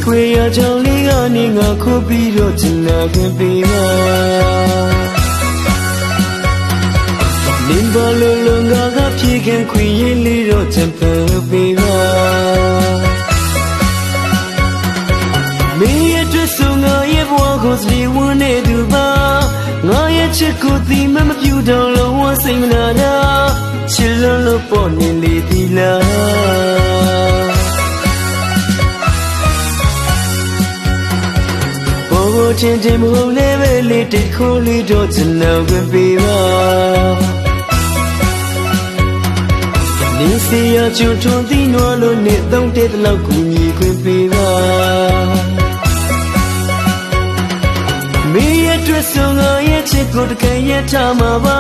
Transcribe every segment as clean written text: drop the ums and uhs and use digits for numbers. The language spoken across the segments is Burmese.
ခွေရချောင်းလေးကနေငါခုတ်ပြီးတော့ချင်နာခင်ပေးပါနင်းပါလုံးလုံးငါကဖြေခင်ခွေရင်လေးတော့ချင်ဖယ်ပေးပါမင်းရဲ့တွေ့ဆုံငါရဲ့ဘဝကိုစလီဝန်းနေသူပါငါရဲ့ချစ်ကိုဒီမမပြူတော့လုံးဝစိတ်မနာတာချစ်လုံးလို့ပေါ်နေလေဒီလားဘောချင်းချင်းမဟုတ်လည်းပဲလေတိတ်ခိုးလေးတော့ချင်နာခွင့်ပေးပါနေစီရချွန်ထွန်သီးနွားလို့နေသုံးတဲ့တလောက်ကူညီခွင့်ပေးပါမင်းရဲ့တွေ့ဆုံငါရဲ့ချစ်ကိုတကယ်ရထားမှာပါ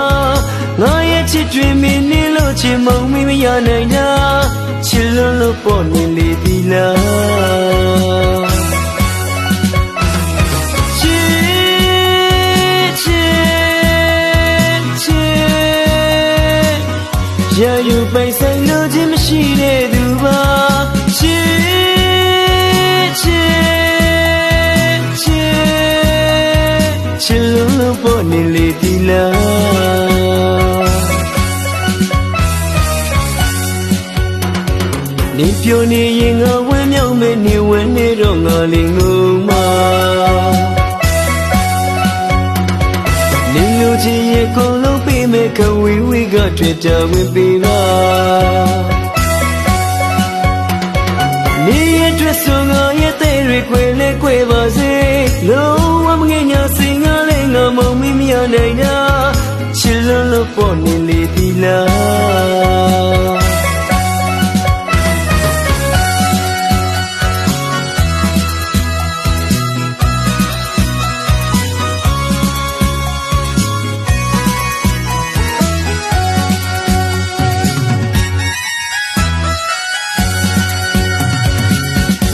ငါရဲ့ချစ်တွေမင်းနေလို့ချင်မုံမိမရနိုင်တာချစ်လုံးလို့ပေါ်နေလေဒီလားရယူပိုင်ဆိုင်လို့ခြင်းမရှိတဲ့သူပါချစ်ချစ်ချစ်ချစ်လို့ပေါ်နေလေဒီလားနေပြနေရင်ငါဝမ်းမြောက်မဲ့နေဝဲနေတော့ငါလေးငုံမှာနေလူချင်းရဲ့ကုန်လုံးပေးမဲ့ခဝီဝီကတွေ့တာဝင်ပေးပါနေရဲ့တွေ့ဆုံငါရဲ့တဲ့တွေခွေလဲခွေပါစေလုံးဝမငဲ့ညာစင်ငါလည်းငါမုံမိမရနိုင်တာချစ်လုံးလို့ပေါ်နေလေဒီလား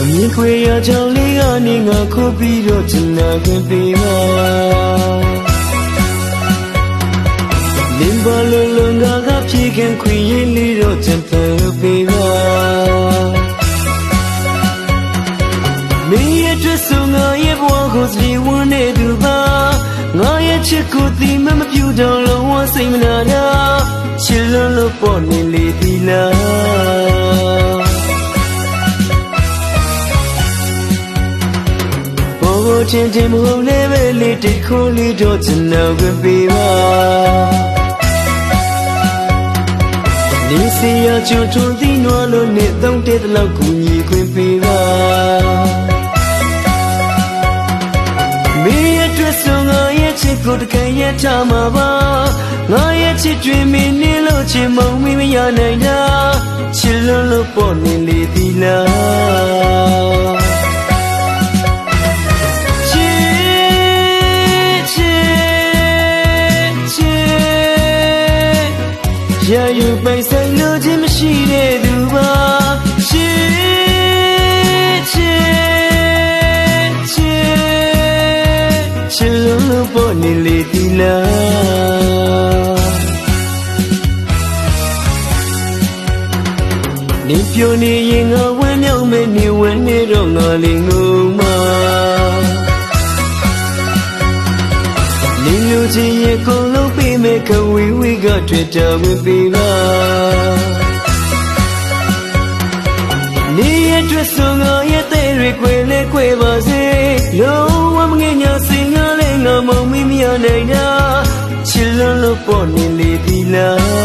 မြင်ခွေရချောင်းလေးကနေငါခုတ်ပြီးတော့ချင်နာခင်ပေးပါလင်းပါလုံးလုံးငါကဖြေခင်ခွေရင်လေးတော့ချင်ဖယ်ပေးပါမင်းရဲ့တွေ့ဆုံငါရဲ့ဘဝကိုစလီဝန်းနေသူပါငါရဲ့ချစ်ကိုဒီမမပြူတော့လုံးဝစိတ်မနာတာချစ်လုံးလို့ပေါ်နေလေဒီလားဘောချင်းချင်းမဟုတ်လည်းပဲလေတိတ်ခိုးလေးတော့ချင်နာခွင့်ပေးပါနေစီရချွန်ထွန်သီးနွားလို့နေသုံးတဲ့တလောက်ကူညီခွင့်ပေးပါမင်းရဲ့တွေ့ဆုံငါရဲ့ချစ်ကိုတကယ်ရထားမှာပါငါရဲ့ချစ်တွေမင်းနေလို့ချင်မုံမိမရနိုင်တာချစ်လုံးလို့ပေါ်နေလေဒီလားရယူပိုင်ဆိုင်လို့ခြင်းမရှိတဲ့သူပါချစ်ချစ်ချစ်ချစ်လို့ပေါ်နေလေဒီလားနေပြနေရင်ငါဝမ်းမြောက်မဲ့နေဝမ်းနေတော့ငါလေးငုံမှာနေလူချင်းရဲ့ကုန်လုံးပေးမဲ့ခဝီဝီကတွေ့တာဝင်ပေးပါနေရဲ့တွေ့ဆုံငါရဲ့တဲ့တွေခွေလဲခွေပါစေလုံးဝမငဲ့ညာစင်ငါလည်းငါမုံမိမရနိုင်တာချစ်လုံးလို့ပေါ်နေလေဒီလား